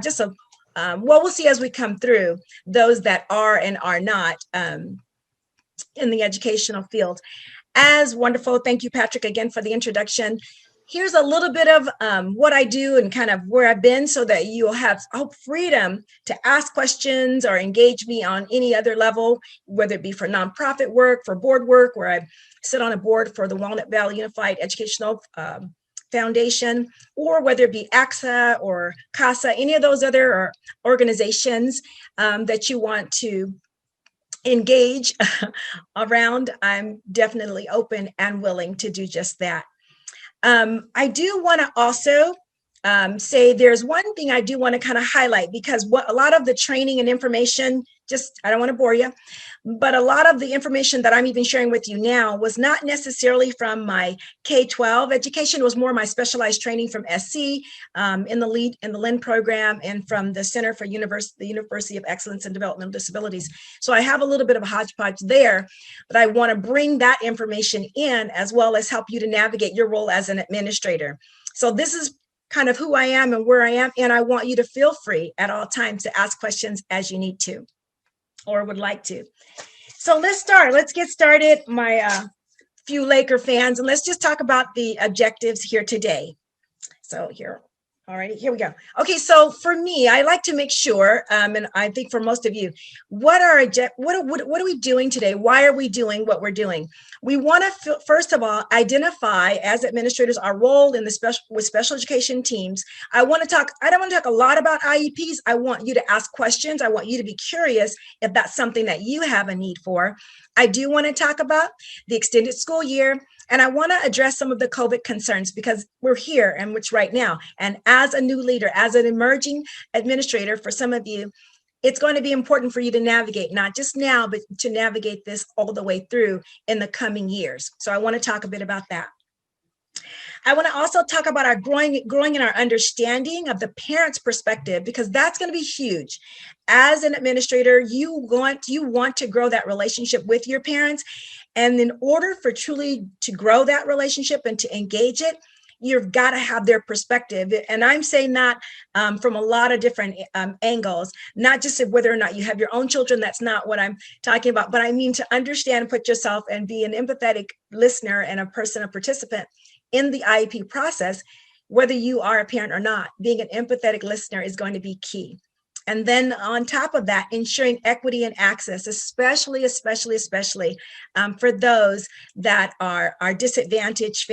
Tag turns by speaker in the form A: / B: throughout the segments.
A: just a, well, we'll see as we come through those that are and are not in the educational field. As wonderful. Thank you, Patrick, again for the introduction. Here's a little bit of what I do and kind of where I've been so that you'll have, I hope, freedom to ask questions or engage me on any other level, whether it be for nonprofit work, for board work, where I sit on a board for the Walnut Valley Unified Educational Foundation, or whether it be AXA or CASA, any of those other organizations that you want to engage around. I'm definitely open and willing to do just that. I do want to also say there's one thing I do want to kind of highlight, because what a lot of the training and information, just, I don't want to bore you, but a lot of the information that I'm even sharing with you now was not necessarily from my K-12 education. It was more my specialized training from SC in the LIN program and from the Center for the University of Excellence in Developmental Disabilities. So I have a little bit of a hodgepodge there, but I want to bring that information in as well as help you to navigate your role as an administrator. So this is kind of who I am and where I am, and I want you to feel free at all times to ask questions as you need to or would like to. So let's get started, my few Laker fans, and let's just talk about the objectives here today. So here, all right, here we go. Okay, so for me, I like to make sure, and I think for most of you, what are we doing today? Why are we doing what we're doing? We want to, first of all, identify as administrators our role in the with special education teams. I don't want to talk a lot about IEPs. I want you to ask questions. I want you to be curious if that's something that you have a need for. I do want to talk about the extended school year, and I want to address some of the COVID concerns because we're here and which right now. And as a new leader, as an emerging administrator, for some of you, it's going to be important for you to navigate, not just now, but to navigate this all the way through in the coming years. So I want to talk a bit about that. I want to also talk about our growing in our understanding of the parent's perspective, because that's going to be huge. As an administrator, you want to grow that relationship with your parents. And in order for truly to grow that relationship and to engage it, you've got to have their perspective. And I'm saying that from a lot of different angles, not just of whether or not you have your own children. That's not what I'm talking about. But I mean to understand, put yourself and be an empathetic listener and a participant in the IEP process, whether you are a parent or not. Being an empathetic listener is going to be key. And then on top of that, ensuring equity and access, especially for those that are disadvantaged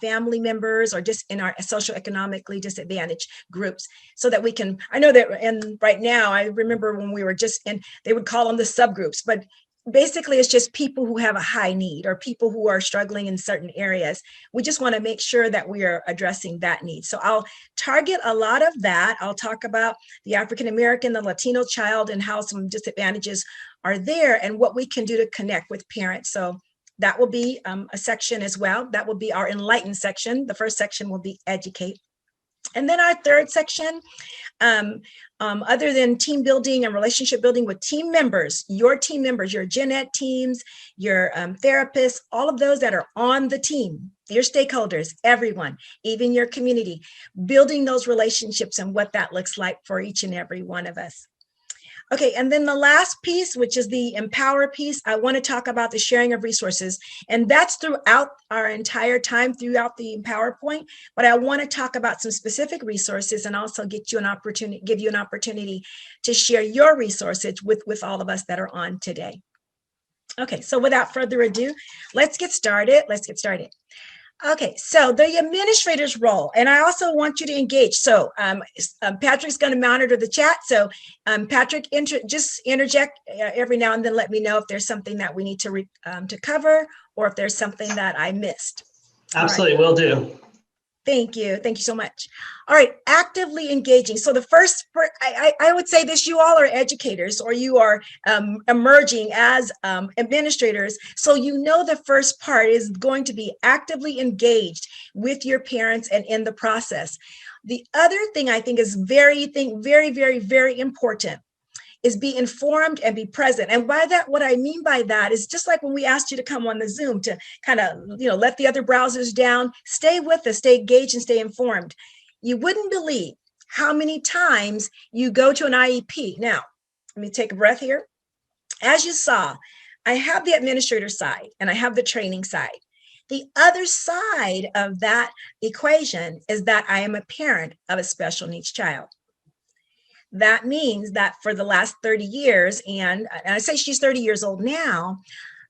A: family members or just in our socioeconomically disadvantaged groups, so that we can, I know that, and right now, I remember when we were just in, they would call them the subgroups, but basically it's just people who have a high need or people who are struggling in certain areas. We just want to make sure that we are addressing that need. So I'll target a lot of that. I'll talk about the African American, the Latino child, and how some disadvantages are there and what we can do to connect with parents. So that will be a section as well. That will be our enlighten section. The first section will be educate. And then our third section, other than team building and relationship building with team members, your gen ed teams, your therapists, all of those that are on the team, your stakeholders, everyone, even your community, building those relationships and what that looks like for each and every one of us. Okay, and then the last piece, which is the empower piece, I want to talk about the sharing of resources. And that's throughout our entire time, throughout the PowerPoint. But I want to talk about some specific resources and also give you an opportunity to share your resources with all of us that are on today. Okay, so without further ado, let's get started. Okay, so the administrator's role, and I also want you to engage. So Patrick's going to monitor the chat. So Patrick, just interject every now and then. Let me know if there's something that we need to cover or if there's something that I missed.
B: Absolutely, will do.
A: Thank you so much. All right, actively engaging. So the first, I would say this, you all are educators or you are emerging as administrators. So you know the first part is going to be actively engaged with your parents and in the process. The other thing I think is very, very important is be informed and be present. And by that, what I mean by that is just like when we asked you to come on the Zoom to kind of, let the other browsers down, stay with us, stay engaged and stay informed. You wouldn't believe how many times you go to an IEP. Now, let me take a breath here. As you saw, I have the administrator side and I have the training side. The other side of that equation is that I am a parent of a special needs child. That means that for the last 30 years, and I say she's 30 years old now,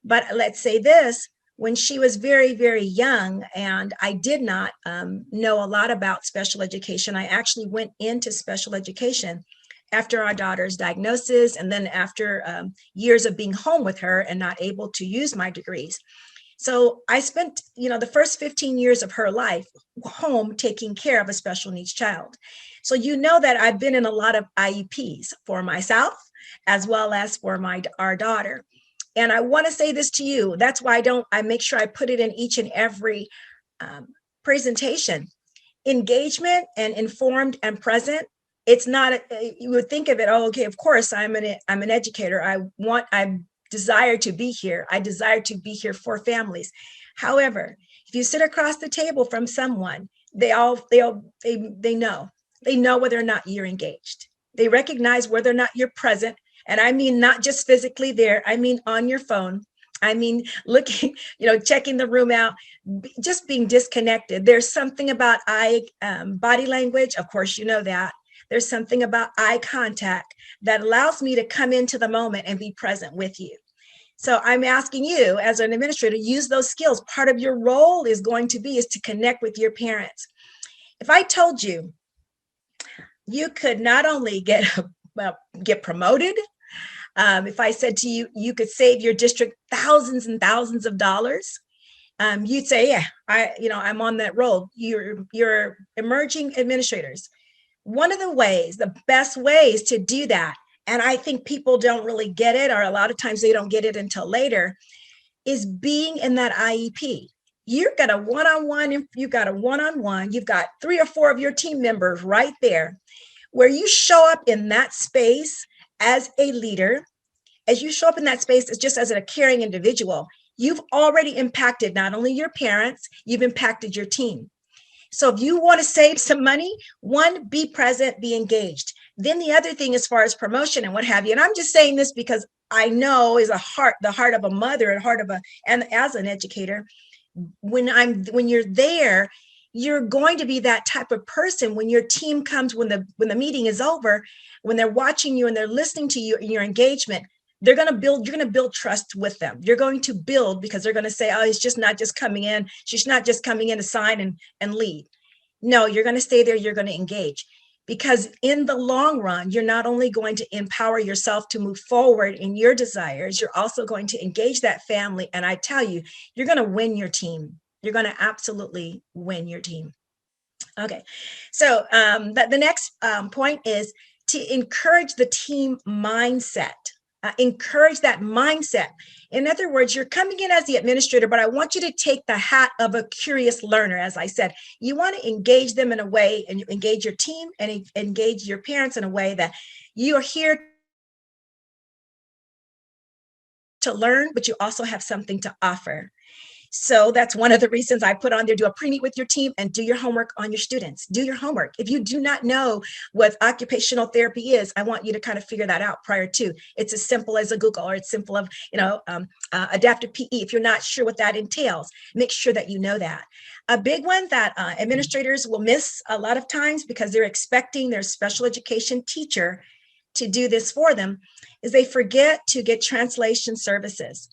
A: but let's say this, when she was very, very young and I did not know a lot about special education, I actually went into special education after our daughter's diagnosis and then after years of being home with her and not able to use my degrees. So I spent, the first 15 years of her life home taking care of a special needs child. So that I've been in a lot of IEPs for myself as well as for our daughter. And I want to say this to you. That's why I make sure I put it in each and every presentation. Engagement and informed and present. It's not, you would think of it, oh, okay, of course, I'm an educator. I desire to be here. I desire to be here for families. However, if you sit across the table from someone, they know whether or not you're engaged. They recognize whether or not you're present. And I mean, not just physically there, I mean, on your phone. I mean, looking, checking the room out, just being disconnected. There's something about body language. Of course, you know that. There's something about eye contact that allows me to come into the moment and be present with you. So I'm asking you as an administrator, use those skills. Part of your role is to connect with your parents. If I told you, you could not only get promoted, if I said to you, you could save your district thousands and thousands of dollars, you'd say, yeah, I'm on that roll. You're emerging administrators. One of the best ways to do that, and I think people don't really get it, or a lot of times they don't get it until later, is being in that IEP. You've got a one-on-one, you've got 3 or 4 of your team members right there, where you show up in that space as a leader, as you show up in that space as just as a caring individual, you've already impacted not only your parents, you've impacted your team. So if you want to save some money, one, be present, be engaged. Then the other thing, as far as promotion and what have you, and I'm just saying this because I know is the heart of a mother and as an educator, when you're there, you're going to be that type of person when your team comes, when the meeting is over, when they're watching you and they're listening to you in your engagement, you're going to build trust with them. You're going to build, because they're going to say, oh, it's just not just coming in. She's not just coming in to sign and leave. No, you're going to stay there. You're going to engage, because in the long run, you're not only going to empower yourself to move forward in your desires, you're also going to engage that family. And I tell you, you're going to win your team. You're going to absolutely win your team. Okay. So the next point is to encourage the team mindset. Encourage that mindset. In other words, you're coming in as the administrator, but I want you to take the hat of a curious learner. As I said, you want to engage them in a way, and you engage your team and engage your parents in a way that you are here to learn, but you also have something to offer. So that's one of the reasons I put on there, do a pre-meet with your team and do your homework on your students. Do your homework. If you do not know what occupational therapy is, I want you to kind of figure that out prior to. It's as simple as a Google, or it's simple of, adaptive PE. If you're not sure what that entails, make sure that you know that. A big one that administrators will miss a lot of times because they're expecting their special education teacher to do this for them is they forget to get translation services.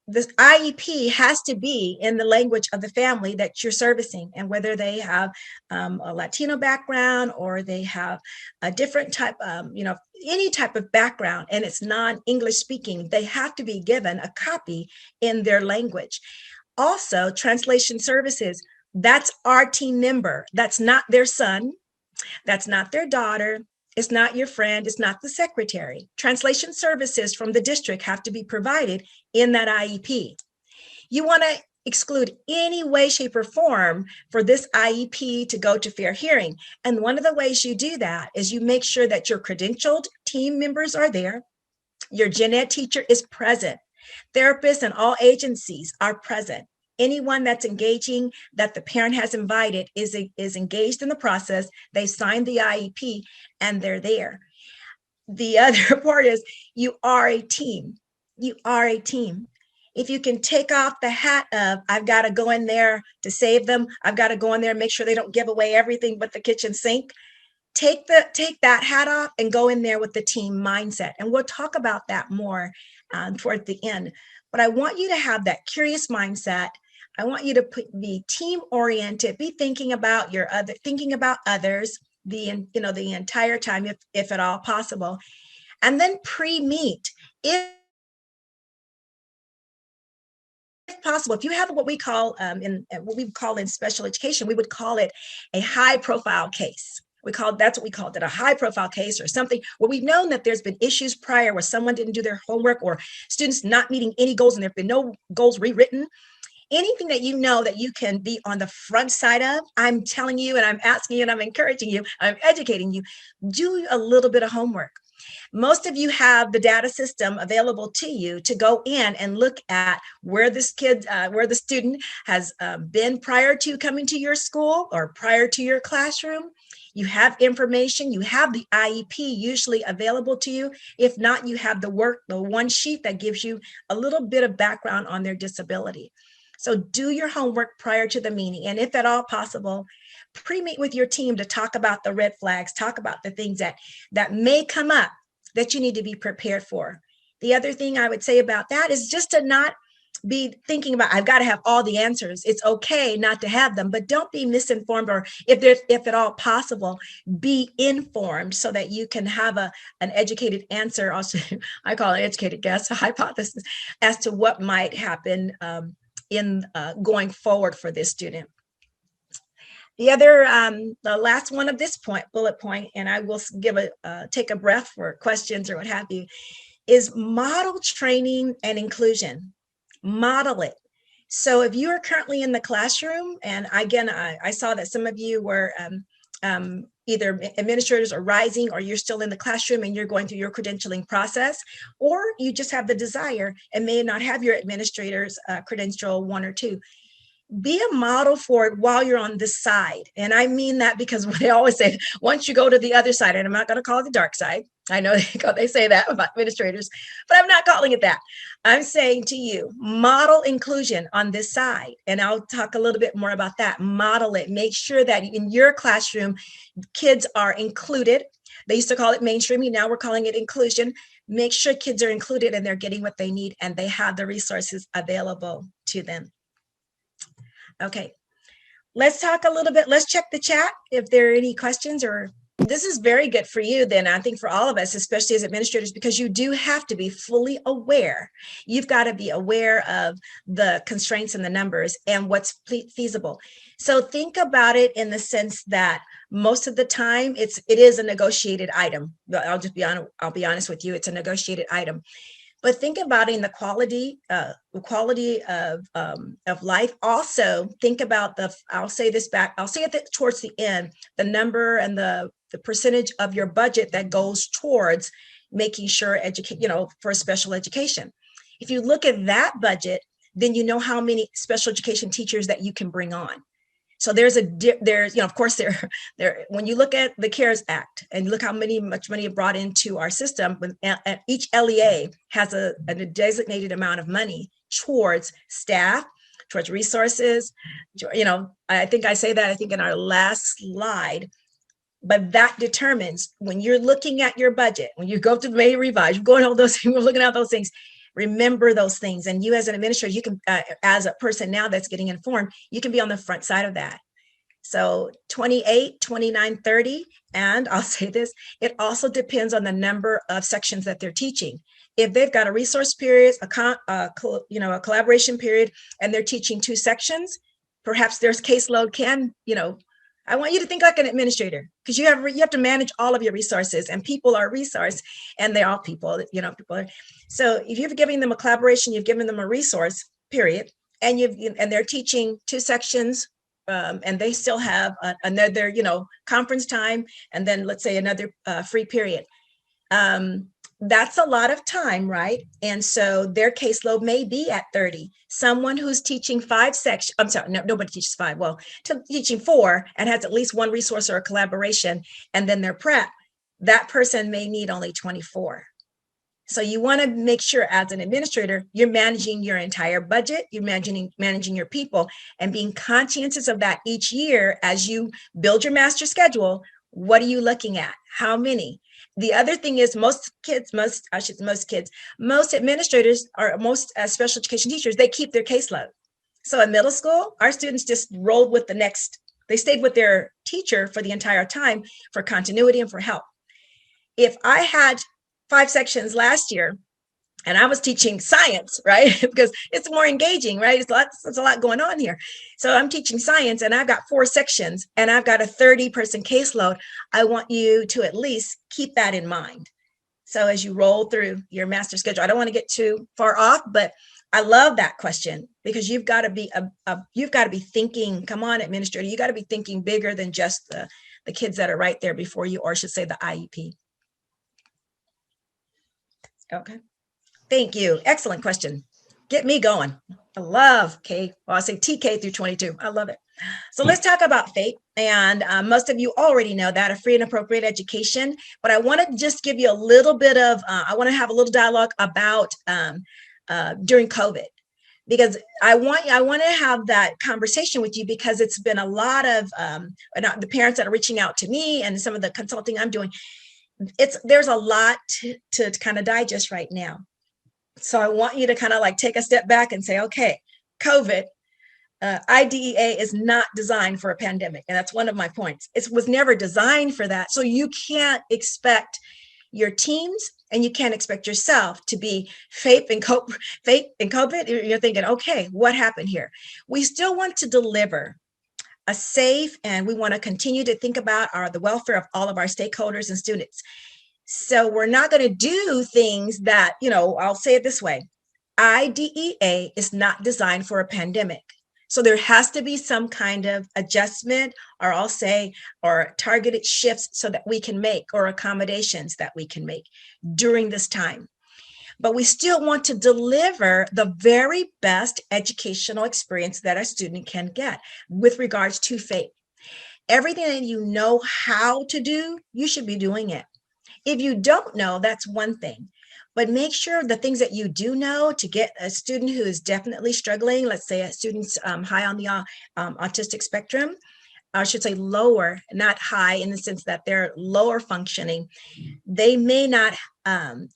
A: This IEP has to be in the language of the family that you're servicing, and whether they have a Latino background or they have a different type, any type of background, and it's non-English speaking, they have to be given a copy in their language. Also, translation services, that's our team member. That's not their son. That's not their daughter. It's not your friend. It's not the secretary. Translation services from the district have to be provided in that IEP. You want to exclude any way, shape, or form for this IEP to go to fair hearing. And one of the ways you do that is you make sure that your credentialed team members are there. Your gen ed teacher is present. Therapists and all agencies are present. Anyone that's engaging, that the parent has invited, is engaged in the process. They signed the IEP and they're there. The other part is you are a team. You are a team. If you can take off the hat of, I've got to go in there to save them, I've got to go in there and make sure they don't give away everything but the kitchen sink. Take that hat off and go in there with the team mindset. And we'll talk about that more toward the end. But I want you to have that curious mindset. I want you to be team oriented, be thinking about others the entire time, if at all possible. And then pre-meet, if possible, if you have what we call in special education, we would call it a high profile case. That's what we called it, a high profile case, or something where we've known that there's been issues prior where someone didn't do their homework, or students not meeting any goals and there have been no goals rewritten. Anything that you know that you can be on the front side of, I'm telling you, and I'm asking you, and I'm encouraging you, I'm educating you, do a little bit of homework. Most of you have the data system available to you to go in and look at where the student has been prior to coming to your school or prior to your classroom. You have information, you have the IEP usually available to you. If not, you have the one sheet that gives you a little bit of background on their disability. So do your homework prior to the meeting. And if at all possible, pre-meet with your team to talk about the red flags, talk about the things that may come up that you need to be prepared for. The other thing I would say about that is just to not be thinking about, I've got to have all the answers. It's okay not to have them, but don't be misinformed, or if at all possible, be informed so that you can have an educated answer. Also, I call it educated guess, a hypothesis as to what might happen in going forward for this student. The last one of this bullet point, and I will take a breath for questions or what have you, is model training and inclusion. Model it. So if you are currently in the classroom, and again, I saw that some of you were either administrators are rising, or you're still in the classroom and you're going through your credentialing process, or you just have the desire and may not have your administrator's credential 1 or 2. Be a model for it while you're on this side. And I mean that because they always say, once you go to the other side, and I'm not going to call it the dark side. I know they say that about administrators, but I'm not calling it that. I'm saying to you, model inclusion on this side. And I'll talk a little bit more about that. Model it. Make sure that in your classroom, kids are included. They used to call it mainstreaming. Now we're calling it inclusion. Make sure kids are included and they're getting what they need and they have the resources available to them. Okay, let's talk a little bit. Let's check the chat if there are any questions. Or this is very good for you then, I think, for all of us, especially as administrators, because you do have to be fully aware. You've got to be aware of the constraints and the numbers and what's feasible. So think about it in the sense that most of the time it is a negotiated item. I'll be honest with you, it's a negotiated item. But think about it in the quality of life. Also, think about I'll say it towards the end, the number and the percentage of your budget that goes towards making sure for special education. If you look at that budget, then you know how many special education teachers that you can bring on. So of course, when you look at the CARES Act and look how much money brought into our system, each LEA has a designated amount of money towards staff, towards resources. I think I say that, in our last slide, but that determines when you're looking at your budget, when you go to the May revise, you're going all those things, we're looking at those things. Remember those things. And you as an administrator, you can, as a person now that's getting informed, you can be on the front side of that. So 28, 29, 30, and I'll say this, it also depends on the number of sections that they're teaching. If they've got a resource period, a collaboration period, and they're teaching 2 sections, perhaps their caseload can, I want you to think like an administrator, because you have to manage all of your resources, and people are a resource, and they're all people, So if you've given them a collaboration, you've given them a resource period, and they're teaching 2 sections, and they still have another, conference time, and then let's say another free period. that's a lot of time, right? And so their caseload may be at 30. Someone who's teaching 5 sections, I'm sorry, no, nobody teaches 5. Well, teaching 4 and has at least one resource or a collaboration, and then their prep, that person may need only 24. So you want to make sure as an administrator, you're managing your entire budget, you're managing your people, and being conscientious of that each year as you build your master schedule. What are you looking at? How many? The other thing is most administrators or most special education teachers, they keep their caseload. So in middle school, our students just rolled with the next, they stayed with their teacher for the entire time for continuity and for help. If I had 5 sections last year and I was teaching science, right? Because it's more engaging, right? It's a lot going on here. So I'm teaching science and I've got 4 sections and I've got a 30-person caseload. I want you to at least keep that in mind. So as you roll through your master schedule, I don't want to get too far off, but I love that question because you've got to be thinking, come on, administrator, you got to be thinking bigger than just the kids that are right there before you, or I should say the IEP. Okay. Thank you. Excellent question. Get me going. I love K. Well, I say TK through 22. I love it. So let's talk about FAPE. And most of you already know that, a free and appropriate education. But I want to just give you a little bit of, I want to have a little dialogue about during COVID, because I want to have that conversation with you because it's been a lot of the parents that are reaching out to me and some of the consulting I'm doing. There's a lot to kind of digest right now. So I want you to kind of like take a step back and say, okay, COVID, IDEA is not designed for a pandemic. And that's one of my points. It was never designed for that. So you can't expect your teams and you can't expect yourself to be FAPE and COVID. You're thinking, okay, what happened here? We still want to deliver a safe, and we want to continue to think about the welfare of all of our stakeholders and students. So we're not going to do things that, I'll say it this way. IDEA is not designed for a pandemic. So there has to be some kind of adjustment, or I'll say, or targeted shifts so that we can make, or accommodations that we can make during this time. But we still want to deliver the very best educational experience that a student can get with regards to FAPE. Everything that you know how to do, you should be doing it. If you don't know, that's one thing. But make sure the things that you do know to get a student who is definitely struggling, let's say a student's high on the autistic spectrum, I should say lower, not high in the sense that they're lower functioning, they may not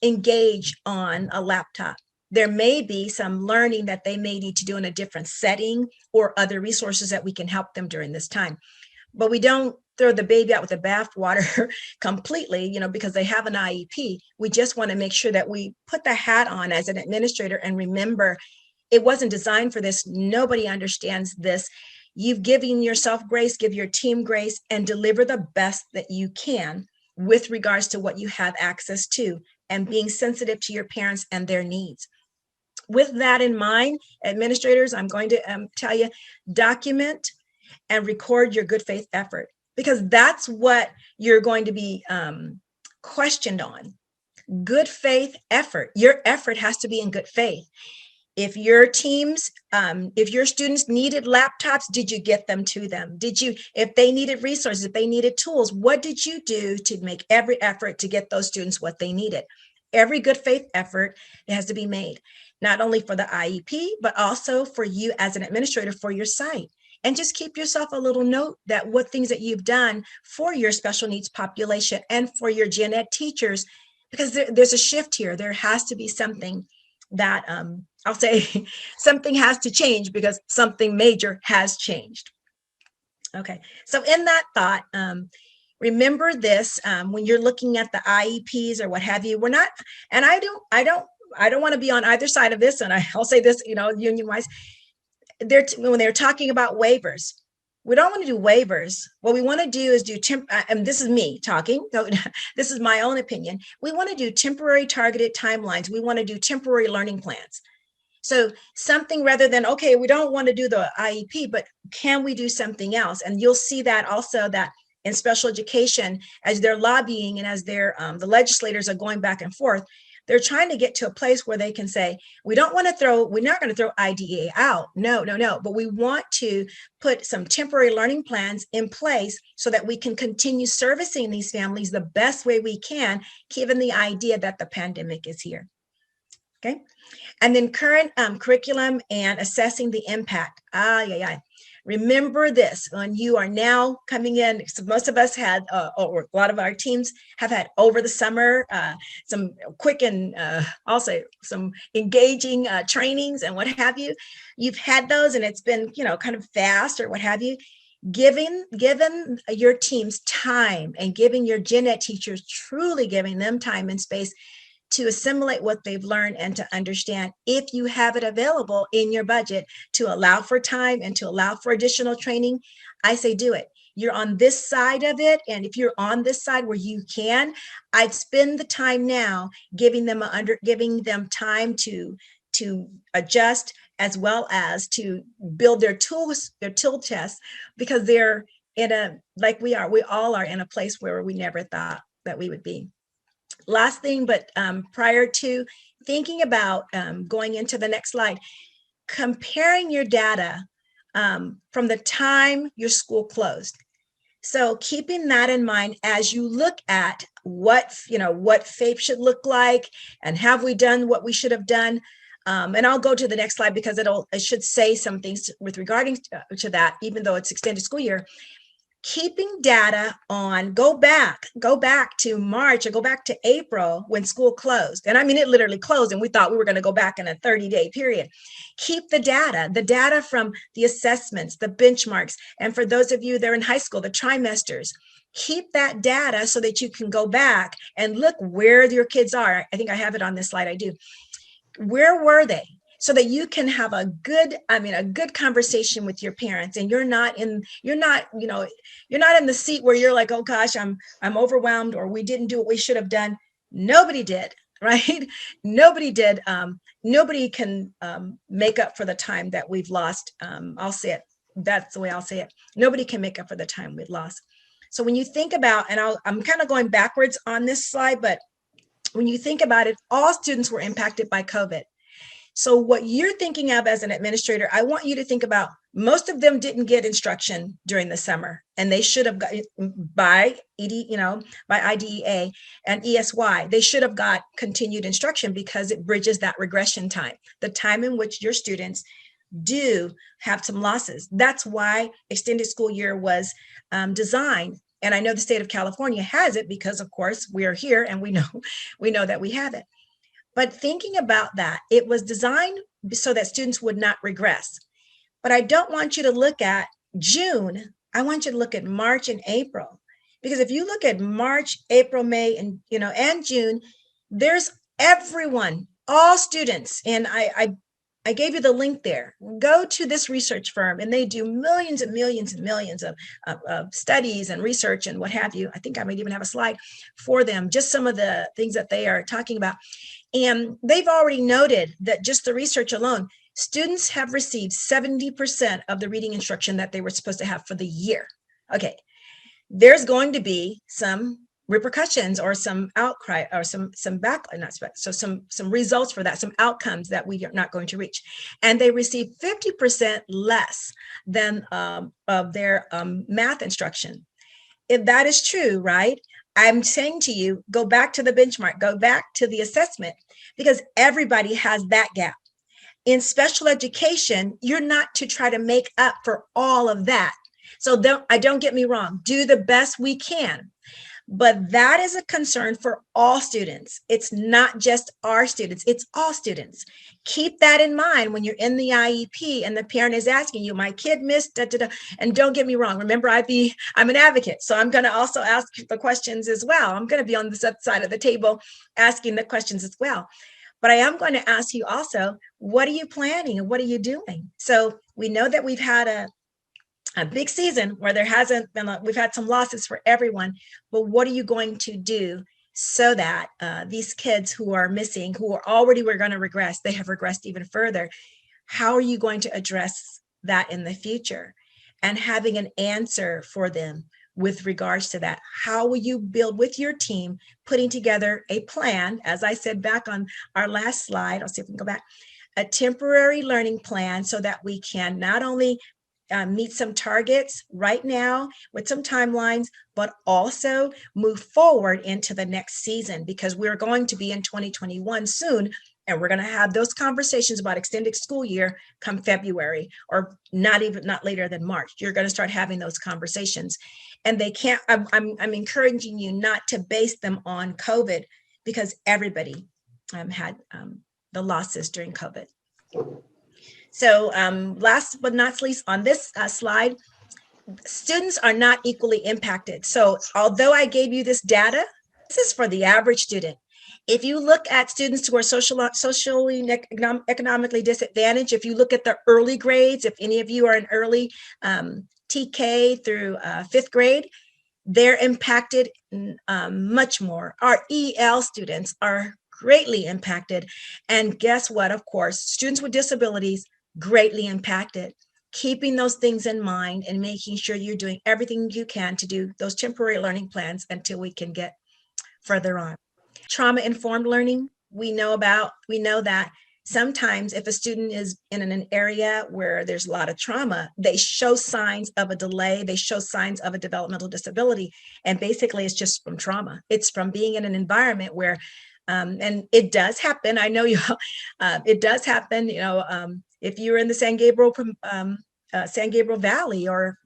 A: engage on a laptop. There may be some learning that they may need to do in a different setting or other resources that we can help them during this time. But we don't throw the baby out with the bathwater completely, because they have an IEP. We just want to make sure that we put the hat on as an administrator and remember it wasn't designed for this. Nobody understands this. You've given yourself grace, give your team grace, and deliver the best that you can with regards to what you have access to, and being sensitive to your parents and their needs. With that in mind, administrators, I'm going to tell you, document and record your good faith effort, because that's what you're going to be questioned on. Good faith effort. Your effort has to be in good faith. If your teams, if your students needed laptops, did you get them to them? If they needed resources, if they needed tools, what did you do to make every effort to get those students what they needed? Every good faith effort has to be made, not only for the IEP, but also for you as an administrator for your site. And just keep yourself a little note that what things that you've done for your special needs population and for your gen ed teachers, because there's a shift here. There has to be something that I'll say something has to change because something major has changed. Okay, so in that thought, remember this when you're looking at the IEPs or what have you. We're not, and I don't want to be on either side of this, and I'll say this, union wise. When they're talking about waivers, we don't want to do waivers. What we want to do is and this is me talking, so this is my own opinion. We want to do temporary targeted timelines. We want to do temporary learning plans. So something rather than, okay, we don't want to do the IEP, but can we do something else? And you'll see that also that in special education, as they're lobbying and as they're the legislators are going back and forth, they're trying to get to a place where they can say, we're not going to throw IDEA out. No, no, no. But we want to put some temporary learning plans in place so that we can continue servicing these families the best way we can, given the idea that the pandemic is here. Okay. And then current curriculum and assessing the impact. Remember this, when you are now coming in, so most of us had, or a lot of our teams have had over the summer, some quick and also some engaging trainings and what have you. You've had those and it's been, kind of fast or what have you. Given your teams time and giving your gen ed teachers, truly giving them time and space to assimilate what they've learned and to understand, if you have it available in your budget to allow for time and to allow for additional training, I say do it. You're on this side of it. And if you're on this side where you can, I'd spend the time now giving them time to adjust, as well as to build their tool tests, because they're we all are in a place where we never thought that we would be. Last thing, but prior to thinking about going into the next slide, comparing your data from the time your school closed. So keeping that in mind as you look at what FAPE should look like, and have we done what we should have done? And I'll go to the next slide because it should say some things with regarding to that, even though it's extended school year. Keeping data on, go back to March or go back to April when school closed. And I mean, it literally closed and we thought we were going to go back in a 30-day period. Keep the data from the assessments, the benchmarks. And for those of you that are in high school, the trimesters, keep that data so that you can go back and look where your kids are. I think I have it on this slide. I do. Where were they? So that you can have a good conversation with your parents, and you're not in the seat where you're like, oh gosh, I'm overwhelmed, or we didn't do what we should have done. Nobody did, right? Nobody did. Nobody can make up for the time that we've lost. I'll say it. That's the way I'll say it. Nobody can make up for the time we've lost. So when you think about, and I'm kind of going backwards on this slide, but when you think about it, all students were impacted by COVID. So what you're thinking of as an administrator, I want you to think about, most of them didn't get instruction during the summer, and they should have got by IDEA and ESY, they should have got continued instruction because it bridges that regression time, the time in which your students do have some losses. That's why extended school year was designed. And I know the state of California has it because, of course, we are here and we know that we have it. But thinking about that, it was designed so that students would not regress. But I don't want you to look at June. I want you to look at March and April. Because if you look at March, April, May, and June, there's everyone, all students. And I gave you the link there. Go to this research firm, and they do millions and millions and millions of studies and research and what have you. I think I might even have a slide for them, just some of the things that they are talking about. And they've already noted that just the research alone, students have received 70% of the reading instruction that they were supposed to have for the year. Okay, there's going to be some repercussions or some outcry or some results for that, some outcomes that we are not going to reach. And they receive 50% less than of their math instruction. If that is true, right? I'm saying to you, go back to the benchmark, go back to the assessment, because everybody has that gap. In special education, you're not to try to make up for all of that. So don't get me wrong, do the best we can. But that is a concern for all students. It's not just our students, it's all students. Keep that in mind when you're in the IEP and the parent is asking you, my kid missed, and don't get me wrong. Remember, I'm an advocate, so I'm going to also ask the questions as well. I'm going to be on this side of the table asking the questions as well. But I am going to ask you also, what are you planning and what are you doing? So we know that we've had a big season where there hasn't been, we've had some losses for everyone, but what are you going to do so that these kids who are missing, who are already were going to regress, they have regressed even further? How are you going to address that in the future? And having an answer for them with regards to that. How will you build with your team, putting together a plan, as I said back on our last slide, I'll see if we can go back, a temporary learning plan so that we can not only meet some targets right now with some timelines, but also move forward into the next season, because we're going to be in 2021 soon. And we're going to have those conversations about extended school year come February, or not later than March. You're going to start having those conversations, and they can't. I'm encouraging you not to base them on COVID, because everybody had the losses during COVID. So last but not least, on this slide, students are not equally impacted. So although I gave you this data, this is for the average student. If you look at students who are socially and economically disadvantaged, if you look at the early grades, if any of you are in early TK through 5th grade, they're impacted much more. Our EL students are greatly impacted. And guess what? Of course, students with disabilities greatly impacted. Keeping those things in mind and making sure you're doing everything you can to do those temporary learning plans until we can get further on. Trauma-informed learning, we know that sometimes if a student is in an area where there's a lot of trauma, they show signs of a delay, they show signs of a developmental disability. And basically it's just from trauma. It's from being in an environment where, and it does happen, I know you, it does happen, if you're in the San Gabriel Valley, or,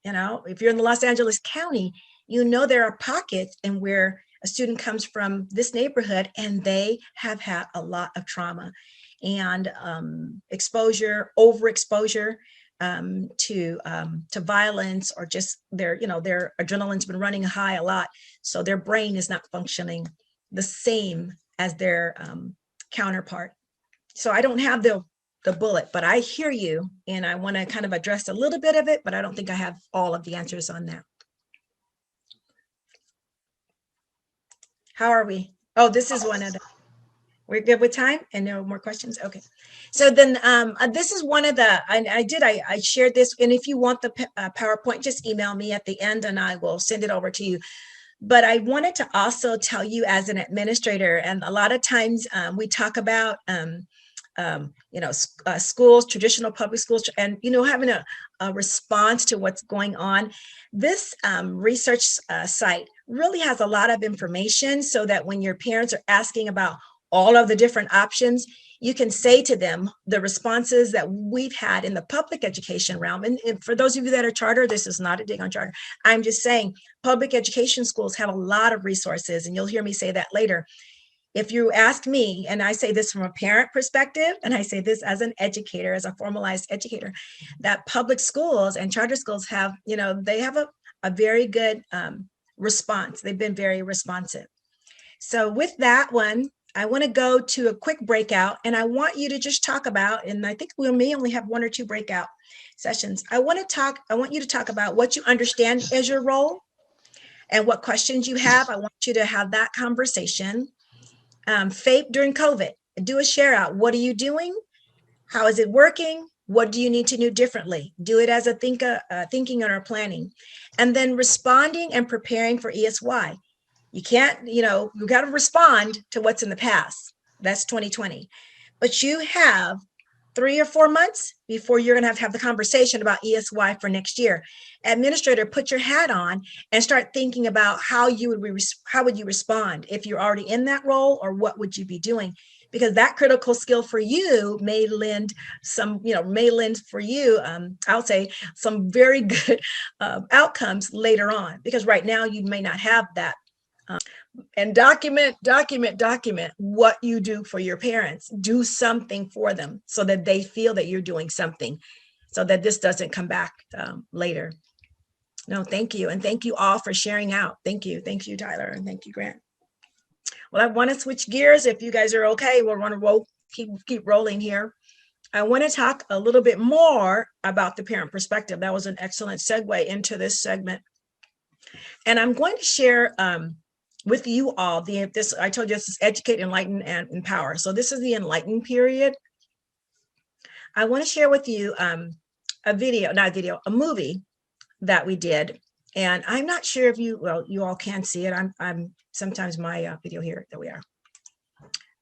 A: if you're in the Los Angeles County, there are pockets in where a student comes from this neighborhood and they have had a lot of trauma and exposure, overexposure to violence, or just their adrenaline's been running high a lot. So their brain is not functioning the same as their counterpart. So I don't have the bullet, but I hear you, and I want to kind of address a little bit of it, but I don't think I have all of the answers on that. How are we? Oh, this is one of the, we're good with time and no more questions? Okay. So then this is one of the, I shared this, and if you want the PowerPoint, just email me at the end and I will send it over to you. But I wanted to also tell you as an administrator, and a lot of times we talk about, schools, traditional public schools, and, having a response to what's going on. This research site really has a lot of information, so that when your parents are asking about all of the different options, you can say to them the responses that we've had in the public education realm. And for those of you that are charter, this is not a dig on charter. I'm just saying public education schools have a lot of resources, and you'll hear me say that later. If you ask me, and I say this from a parent perspective, and I say this as an educator, as a formalized educator, that public schools and charter schools have, they have a very good response. They've been very responsive. So with that one, I want to go to a quick breakout, and I want you to just talk about, and I think we may only have 1 or 2 breakout sessions. I want you to talk about what you understand as your role and what questions you have. I want you to have that conversation. FAPE during COVID, do a share out. What are you doing? How is it working? What do you need to do differently? Do it as a thinking or planning. And then responding and preparing for ESY. You can't, you got to respond to what's in the past. That's 2020. But you have 3 or 4 months before you're going to have the conversation about ESY for next year. Administrator, put your hat on and start thinking about how would you respond if you're already in that role, or what would you be doing? Because that critical skill for you may lend for you, I'll say, some very good outcomes later on, because right now you may not have that. And document what you do for your parents. Do something for them so that they feel that you're doing something, so that this doesn't come back later. No, thank you. And thank you all for sharing out. Thank you. Thank you, Tyler. And thank you, Grant. Well, I want to switch gears. If you guys are okay, we'll want to keep rolling here. I want to talk a little bit more about the parent perspective. That was an excellent segue into this segment. And I'm going to share with you all I told you this is educate, enlighten, and empower. So this is the enlighten period. I want to share with you a movie that we did. And I'm not sure if you, well, you all can see it. I'm sometimes my video here, there we are.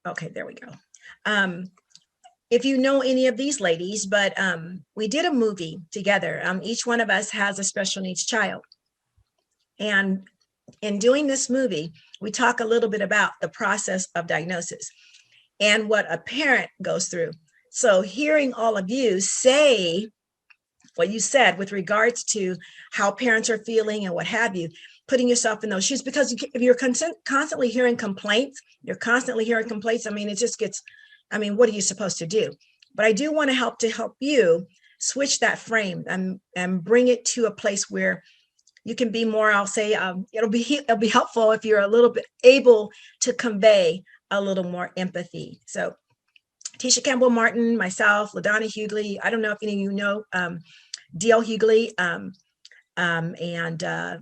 A: Okay, there we go. If you know any of these ladies, but we did a movie together. Each one of us has a special needs child. And in doing this movie, we talk a little bit about the process of diagnosis and what a parent goes through. So hearing all of you say what you said with regards to how parents are feeling and what have you, putting yourself in those shoes, because if you're constantly hearing complaints, I mean, it just gets, I mean, what are you supposed to do? But I do want to help you switch that frame and bring it to a place where you can be more, I'll say, it'll be helpful if you're a little bit able to convey a little more empathy. So Tisha Campbell Martin, myself, LaDonna Hughley, I don't know if any of you know D.L. Hughley, and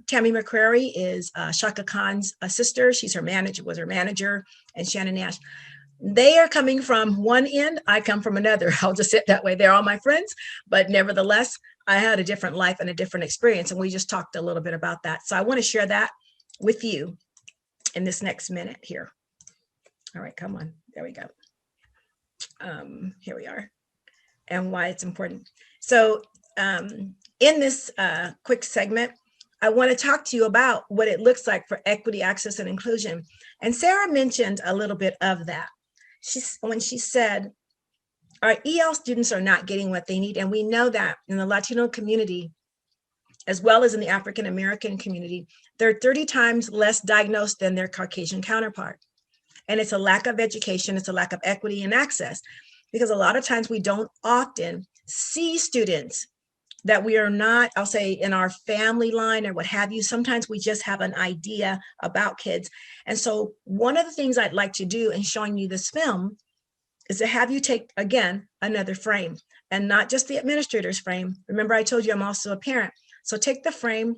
A: Tammy McCrary is Shaka Khan's sister. She's was her manager, and Shannon Nash. They are coming from one end, I come from another. I'll just say it that way. They're all my friends, but nevertheless, I had a different life and a different experience, and we just talked a little bit about that. So I want to share that with you in this next minute here. All right, come on, there we go. Here we are, and why it's important. So in this quick segment, I want to talk to you about what it looks like for equity, access, and inclusion. And Sarah mentioned a little bit of that. When she said, our EL students are not getting what they need. And we know that in the Latino community, as well as in the African American community, they're 30 times less diagnosed than their Caucasian counterpart. And it's a lack of education, it's a lack of equity and access, because a lot of times we don't often see students that we are not, I'll say, in our family line or what have you. Sometimes we just have an idea about kids. And so one of the things I'd like to do in showing you this film is to have you take, again, another frame, and not just the administrator's frame. Remember, I told you I'm also a parent. So take the frame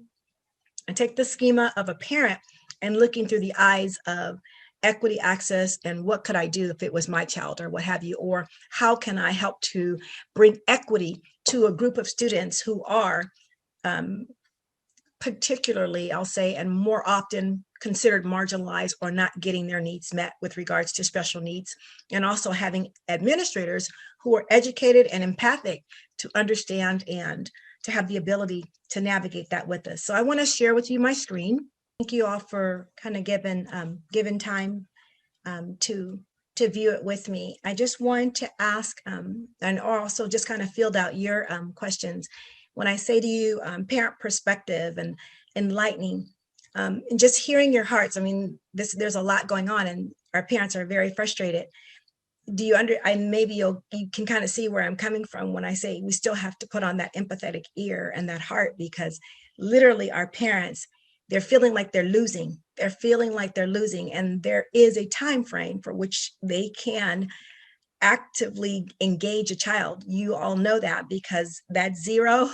A: and take the schema of a parent and looking through the eyes of equity, access, and what could I do if it was my child or what have you, or how can I help to bring equity to a group of students who are particularly, I'll say, and more often considered marginalized or not getting their needs met with regards to special needs, and also having administrators who are educated and empathic to understand and to have the ability to navigate that with us. So I want to share with you my screen. Thank you all for kind of given time to view it with me. I just want to ask and also just kind of field out your questions. When I say to you parent perspective and enlightening, and just hearing your hearts, I mean, there's a lot going on and our parents are very frustrated. Do you maybe you can kind of see where I'm coming from when I say we still have to put on that empathetic ear and that heart, because literally our parents, they're feeling like they're losing. They're feeling like they're losing. And there is a time frame for which they can actively engage a child. You all know that, because that zero,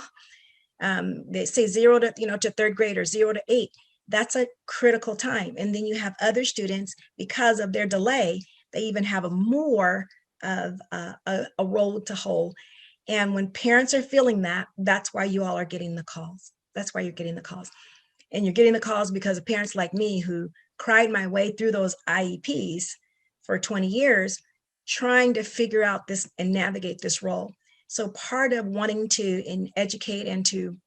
A: they say 0 to third grade or 0 to 8, that's a critical time. And then you have other students, because of their delay, they even have a more of a role to hold. And when parents are feeling that, that's why you all are getting the calls. That's why you're getting the calls. And you're getting the calls because of parents like me who cried my way through those IEPs for 20 years, trying to figure out this and navigate this role. So part of wanting to educate and to,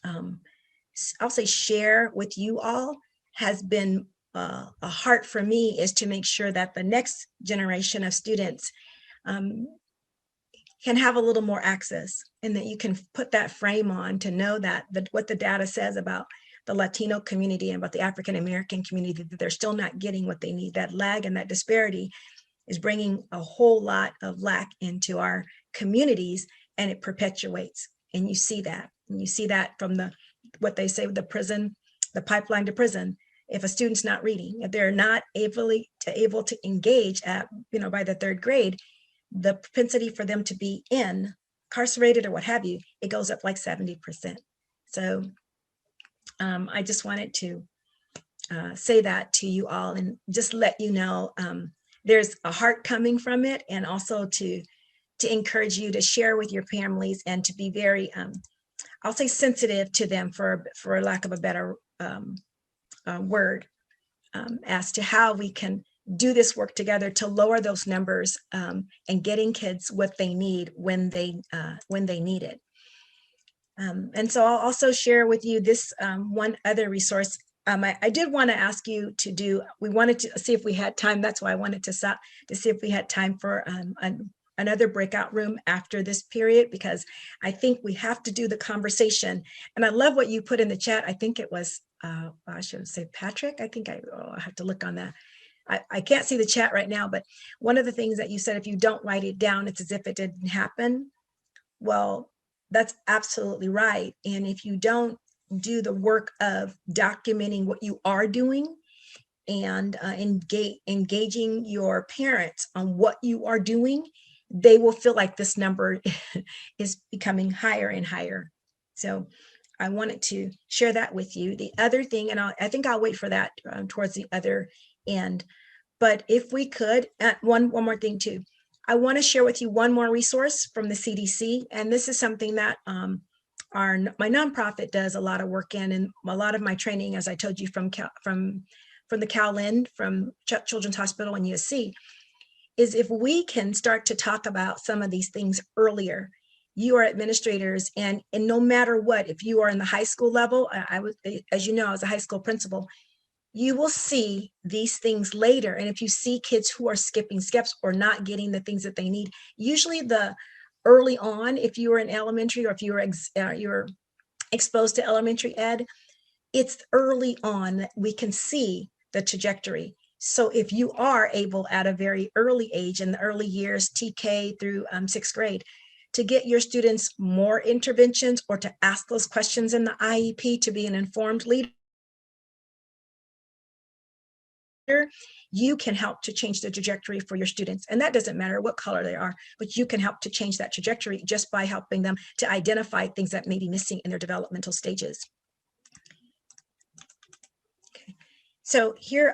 A: I'll say, share with you all has been a heart for me, is to make sure that the next generation of students can have a little more access, and that you can put that frame on to know that what the data says about the Latino community and about the African American community, that they're still not getting what they need. That lag and that disparity is bringing a whole lot of lack into our communities, and it perpetuates. And you see that. And you see that from what they say with the pipeline to prison. If a student's not reading, if they're not able to engage by the third grade, the propensity for them to be incarcerated or what have you, it goes up like 70%. So I just wanted to say that to you all and just let you know there's a heart coming from it, and also to encourage you to share with your families and to be very, I'll say sensitive to them for lack of a better word, as to how we can do this work together to lower those numbers, and getting kids what they need when they need it. And so I'll also share with you this one other resource. I did want to ask you to do, we wanted to see if we had time. That's why I wanted to stop to see if we had time for another breakout room after this period, because I think we have to do the conversation. And I love what you put in the chat. I think it was, I should say Patrick. I think I have to look on that. I can't see the chat right now, but one of the things that you said, if you don't write it down, it's as if it didn't happen. Well, that's absolutely right. And if you don't do the work of documenting what you are doing and engaging your parents on what you are doing, they will feel like this number is becoming higher and higher. So I wanted to share that with you. The other thing, and I think I'll wait for that towards the other end, but if we could, one more thing too. I want to share with you one more resource from the CDC, and this is something that my nonprofit does a lot of work in, and a lot of my training, as I told you, from the Cal-Lin, from Children's Hospital and USC, is if we can start to talk about some of these things earlier. You are administrators, and no matter what, if you are in the high school level, I was, as you know, as a high school principal, you will see these things later. And if you see kids who are skipping steps or not getting the things that they need, usually the early on, if you were in elementary or if you were you're exposed to elementary ed, it's early on that we can see the trajectory. So if you are able at a very early age, in the early years, TK through 6th grade, to get your students more interventions or to ask those questions in the IEP, to be an informed leader, you can help to change the trajectory for your students. And that doesn't matter what color they are, but you can help to change that trajectory just by helping them to identify things that may be missing in their developmental stages. Okay. So here,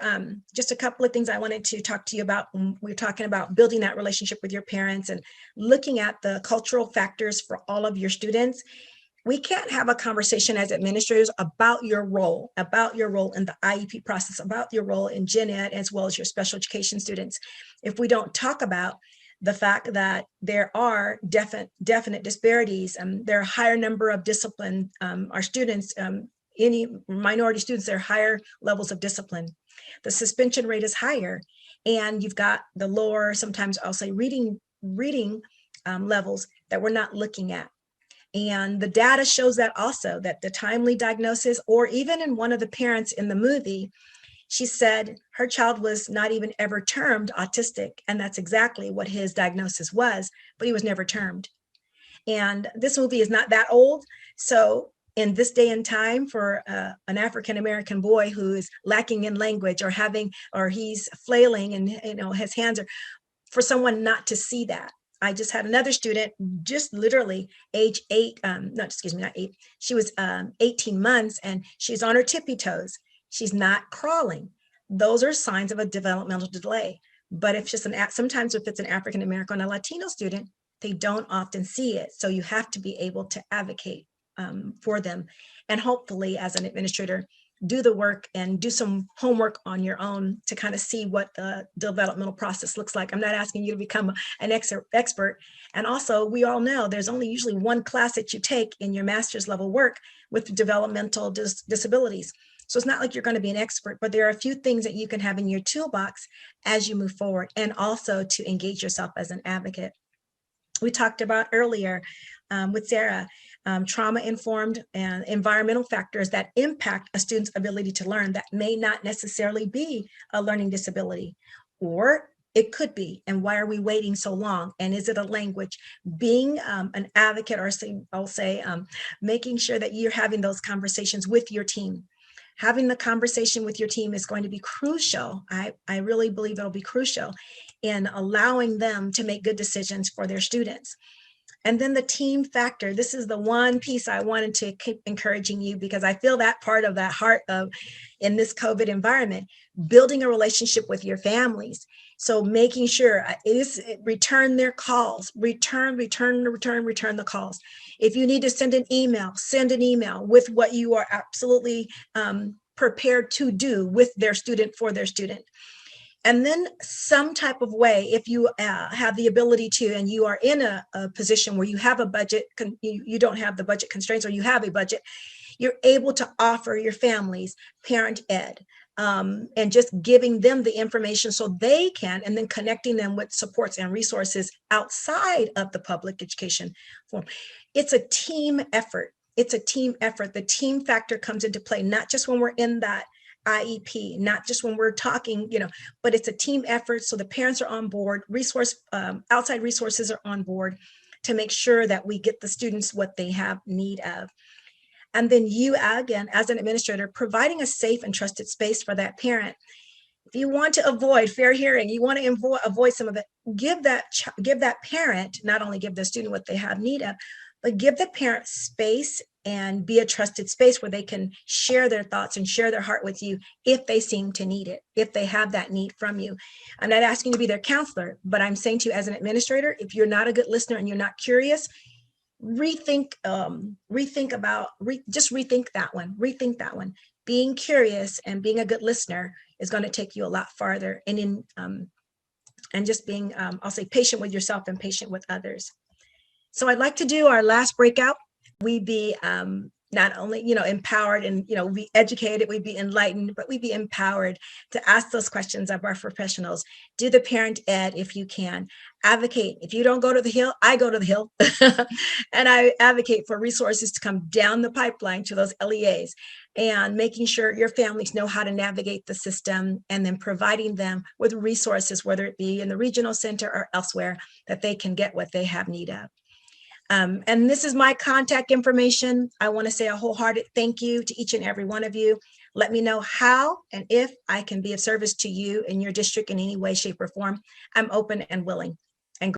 A: just a couple of things I wanted to talk to you about when we're talking about building that relationship with your parents and looking at the cultural factors for all of your students. We can't have a conversation as administrators about your role in the IEP process, about your role in gen ed, as well as your special education students, if we don't talk about the fact that there are definite disparities. There are a higher number of discipline. Our students, any minority students, there are higher levels of discipline. The suspension rate is higher, and you've got the lower, sometimes I'll say reading levels that we're not looking at. And the data shows that also, that the timely diagnosis, or even in one of the parents in the movie, she said her child was not even ever termed autistic. And that's exactly what his diagnosis was, but he was never termed. And this movie is not that old. So in this day and time, for an African-American boy who is lacking in language or he's flailing and his hands are, for someone not to see that. I just had another student, just literally age 8, not 8, she was 18 months and she's on her tippy toes. She's not crawling. Those are signs of a developmental delay. But if sometimes if it's an African-American or Latino student, they don't often see it. So you have to be able to advocate for them. And hopefully as an administrator, do the work and do some homework on your own to kind of see what the developmental process looks like. I'm not asking you to become an expert. And also, we all know there's only usually one class that you take in your master's level work with developmental disabilities. So it's not like you're going to be an expert, but there are a few things that you can have in your toolbox as you move forward, and also to engage yourself as an advocate. We talked about earlier with Sarah, trauma-informed and environmental factors that impact a student's ability to learn that may not necessarily be a learning disability, or it could be. And why are we waiting so long? And is it a language? Being an advocate, or I'll say, making sure that you're having those conversations with your team. Having the conversation with your team is going to be crucial. I really believe it'll be crucial in allowing them to make good decisions for their students. And then the team factor. This is the one piece I wanted to keep encouraging you, because I feel that part of that heart of in this COVID environment, building a relationship with your families. So making sure return their calls, return the calls. If you need to send an email with what you are absolutely prepared to do with their student, for their student. And then some type of way, if you have the ability to, and you are in a position where you have a budget, you don't have the budget constraints, or you have a budget, you're able to offer your families parent ed, and just giving them the information so they can, and then connecting them with supports and resources outside of the public education form. It's a team effort. It's a team effort. The team factor comes into play, not just when we're in that IEP, not just when we're talking, but it's a team effort. So the parents are on board, outside resources are on board to make sure that we get the students what they have need of. And then you, again, as an administrator, providing a safe and trusted space for that parent. If you want to avoid fair hearing, you want to avoid some of it, give that parent, not only give the student what they have need of, but give the parent space and be a trusted space where they can share their thoughts and share their heart with you if they seem to need it, if they have that need from you. I'm not asking you to be their counselor, but I'm saying to you as an administrator, if you're not a good listener and you're not curious, rethink that one. Being curious and being a good listener is going to take you a lot farther, and just being, I'll say, patient with yourself and patient with others. So I'd like to do our last breakout. We'd be not only, empowered and, be educated, we'd be enlightened, but we'd be empowered to ask those questions of our professionals. Do the parent ed if you can. Advocate. If you don't go to the Hill, I go to the Hill. And I advocate for resources to come down the pipeline to those LEAs, and making sure your families know how to navigate the system, and then providing them with resources, whether it be in the regional center or elsewhere, that they can get what they have need of. And this is my contact information. I want to say a wholehearted thank you to each and every one of you. Let me know how and if I can be of service to you in your district in any way, shape, or form. I'm open and willing.